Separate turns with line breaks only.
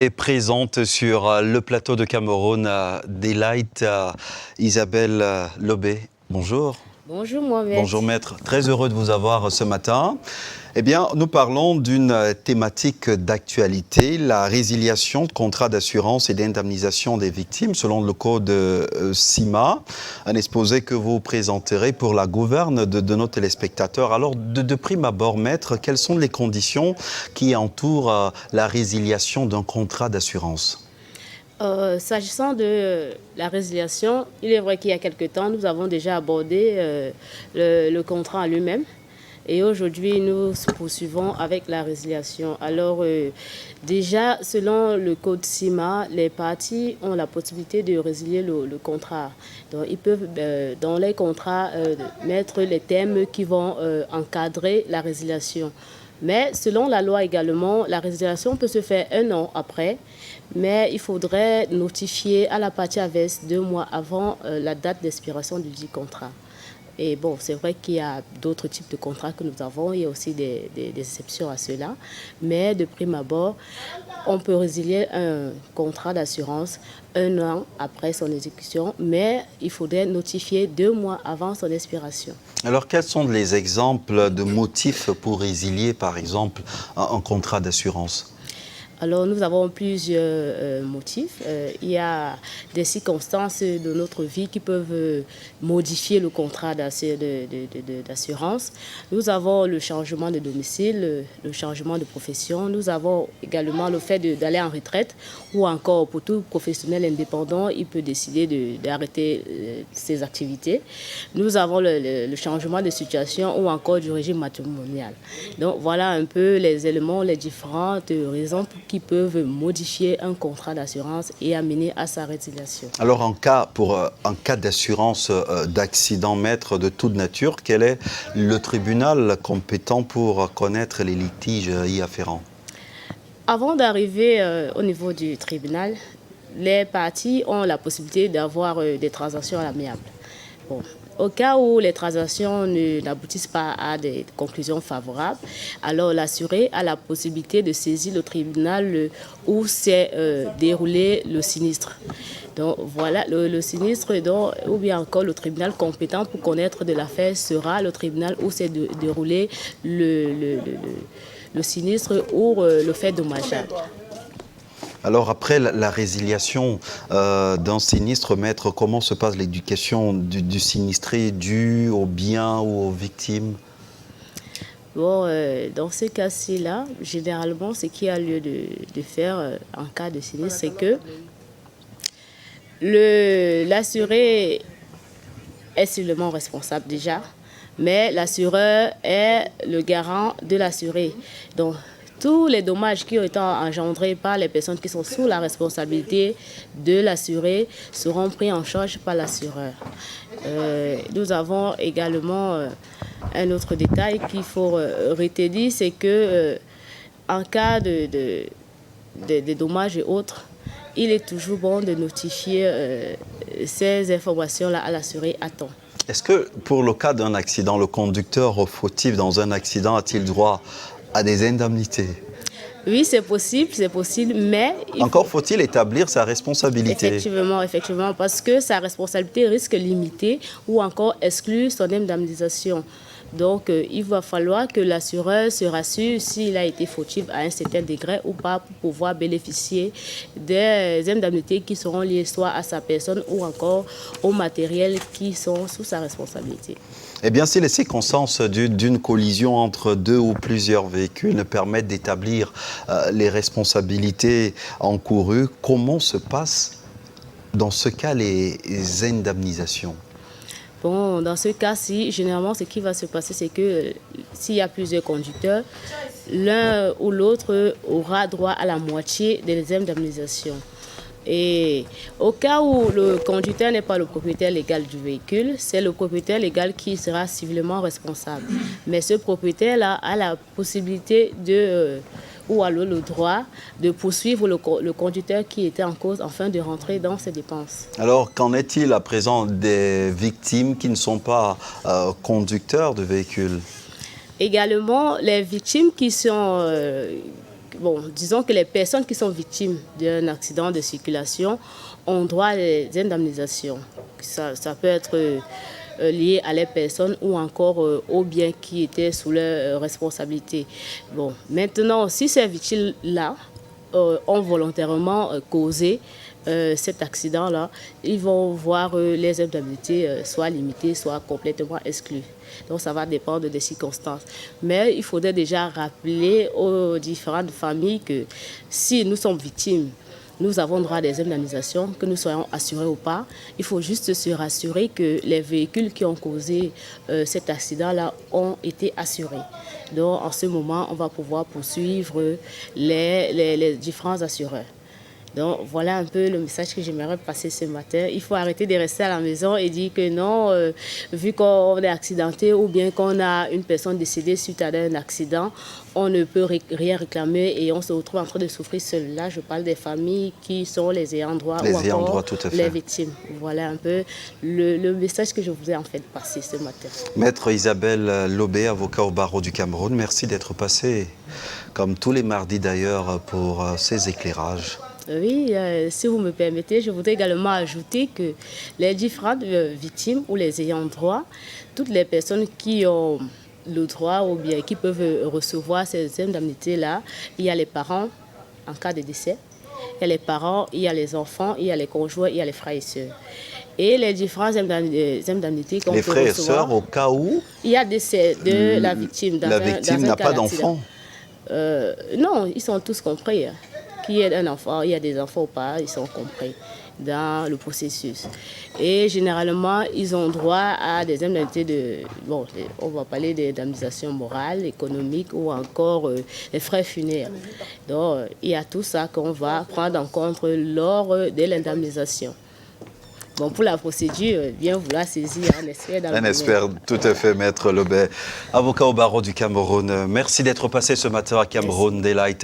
Est présente sur le plateau de Cameroun, Delight Isabelle Lobé. Bonjour.
Bonjour Mohamed.
Bonjour maître, très heureux de vous avoir ce matin. Eh bien, nous parlons d'une thématique d'actualité, la résiliation de contrats d'assurance et d'indemnisation des victimes selon le code CIMA, un exposé que vous présenterez pour la gouverne de nos téléspectateurs. Alors, de prime abord, maître, quelles sont les conditions qui entourent la résiliation d'un contrat d'assurance ?
S'agissant de la résiliation, il est vrai qu'il y a quelque temps, nous avons déjà abordé le contrat en lui-même. Et aujourd'hui, nous poursuivons avec la résiliation. Alors, déjà, selon le code CIMA, les parties ont la possibilité de résilier le contrat. Donc, ils peuvent, dans les contrats, mettre les thèmes qui vont encadrer la résiliation. Mais selon la loi également, la résiliation peut se faire 1 an après, mais il faudrait notifier à la partie adverse 2 mois avant la date d'expiration du dit contrat. Et bon, c'est vrai qu'il y a d'autres types de contrats que nous avons, il y a aussi des exceptions à cela, mais de prime abord, on peut résilier un contrat d'assurance 1 an après son exécution, mais il faudrait notifier 2 mois avant son expiration.
Alors, quels sont les exemples de motifs pour résilier, par exemple, un contrat d'assurance ?
Alors, nous avons plusieurs motifs. Il y a des circonstances de notre vie qui peuvent modifier le contrat d'assurance. Nous avons le changement de domicile, le changement de profession. Nous avons également le fait d'aller en retraite ou encore pour tout professionnel indépendant, il peut décider d'arrêter ses activités. Nous avons le changement de situation ou encore du régime matrimonial. Donc, voilà un peu les éléments, les différentes raisons qui peuvent modifier un contrat d'assurance et amener à sa résiliation.
Alors, en cas d'assurance d'accident, maître, de toute nature, quel est le tribunal compétent pour connaître les litiges y afférents ?
Avant d'arriver au niveau du tribunal, les parties ont la possibilité d'avoir des transactions amiables. Bon. Au cas où les transactions n'aboutissent pas à des conclusions favorables, alors l'assuré a la possibilité de saisir le tribunal où s'est déroulé le sinistre. Donc voilà, le sinistre, ou bien encore le tribunal compétent pour connaître de l'affaire sera le tribunal où s'est déroulé le sinistre ou le fait dommageable.
Alors après la résiliation d'un sinistre, maître, comment se passe l'éducation du sinistré due aux biens ou aux victimes ?
Bon, dans ce cas-ci-là, généralement, ce qui a lieu de faire en cas de sinistre, c'est que l'assuré est sûrement responsable déjà, mais l'assureur est le garant de l'assuré. Donc, tous les dommages qui ont été engendrés par les personnes qui sont sous la responsabilité de l'assuré seront pris en charge par l'assureur. Nous avons également un autre détail qu'il faut retenir, c'est que en cas de dommages et autres, il est toujours bon de notifier ces informations-là à l'assuré à temps.
Est-ce que pour le cas d'un accident, le conducteur fautif dans un accident a-t-il droit à des indemnités ?
Oui, c'est possible, mais...
Encore faut-il établir sa responsabilité.
Effectivement, parce que sa responsabilité risque limitée ou encore exclure son indemnisation. Donc, il va falloir que l'assureur se rassure s'il a été fautif à un certain degré ou pas pour pouvoir bénéficier des indemnités qui seront liées soit à sa personne ou encore au matériel qui sont sous sa responsabilité.
Eh bien, si les circonstances d'une collision entre 2 ou plusieurs véhicules ne permettent d'établir les responsabilités encourues, comment se passent dans ce cas les indemnisations ?
Bon, dans ce cas-ci, généralement, ce qui va se passer, c'est que s'il y a plusieurs conducteurs, l'un ou l'autre aura droit à la moitié des indemnisations. Et au cas où le conducteur n'est pas le propriétaire légal du véhicule, c'est le propriétaire légal qui sera civilement responsable. Mais ce propriétaire-là a la possibilité ou alors le droit de poursuivre le conducteur qui était en cause afin de rentrer dans ses dépenses.
Alors, qu'en est-il à présent des victimes qui ne sont pas conducteurs de véhicules ?
Également, les victimes qui sont bon, disons que les personnes qui sont victimes d'un accident de circulation ont droit à des indemnisations. Ça peut être lié à les personnes ou encore aux biens qui étaient sous leur responsabilité. Bon, maintenant, si ces victimes-là ont volontairement causé cet accident-là, ils vont voir les indemnités soit limitées, soit complètement exclues. Donc ça va dépendre des circonstances. Mais il faudrait déjà rappeler aux différentes familles que si nous sommes victimes, nous avons droit à des indemnisations, que nous soyons assurés ou pas. Il faut juste se rassurer que les véhicules qui ont causé cet accident-là ont été assurés. Donc en ce moment, on va pouvoir poursuivre les différents assureurs. Donc voilà un peu le message que j'aimerais passer ce matin. Il faut arrêter de rester à la maison et dire que non, vu qu'on est accidenté ou bien qu'on a une personne décédée suite à un accident, on ne peut rien réclamer et on se retrouve en train de souffrir seul. Là, je parle des familles qui sont les ayants droit ou encore les victimes. Voilà un peu le message que je voulais en fait passer ce matin.
Maître Isabelle Lobé, avocat au barreau du Cameroun, merci d'être passé, comme tous les mardis d'ailleurs, pour ces éclairages.
Oui, si vous me permettez, je voudrais également ajouter que les différentes victimes ou les ayants droit, toutes les personnes qui ont le droit ou bien qui peuvent recevoir ces indemnités-là, il y a les parents en cas de décès, il y a les parents, il y a les enfants, il y a les conjoints, il y a les frères et sœurs. Et les différentes indemnités qu'on peut recevoir. Les
frères et sœurs au cas où
il y a décès de la victime.
La victime n'a pas d'enfant.
Non, ils sont tous compris. Qu'il y ait un enfant, il y a des enfants ou pas, ils sont compris dans le processus. Et généralement, ils ont droit à des indemnités de... Bon, on va parler d'indemnisation morale, économique ou encore les frais funéraires. Donc, il y a tout ça qu'on va prendre en compte lors de l'indemnisation. Bon, pour la procédure, bien vouloir saisir un expert dans le domaine.
Un expert, tout à fait, Maître Lobé. Avocat au barreau du Cameroun, merci d'être passé ce matin à Cameroun Delight.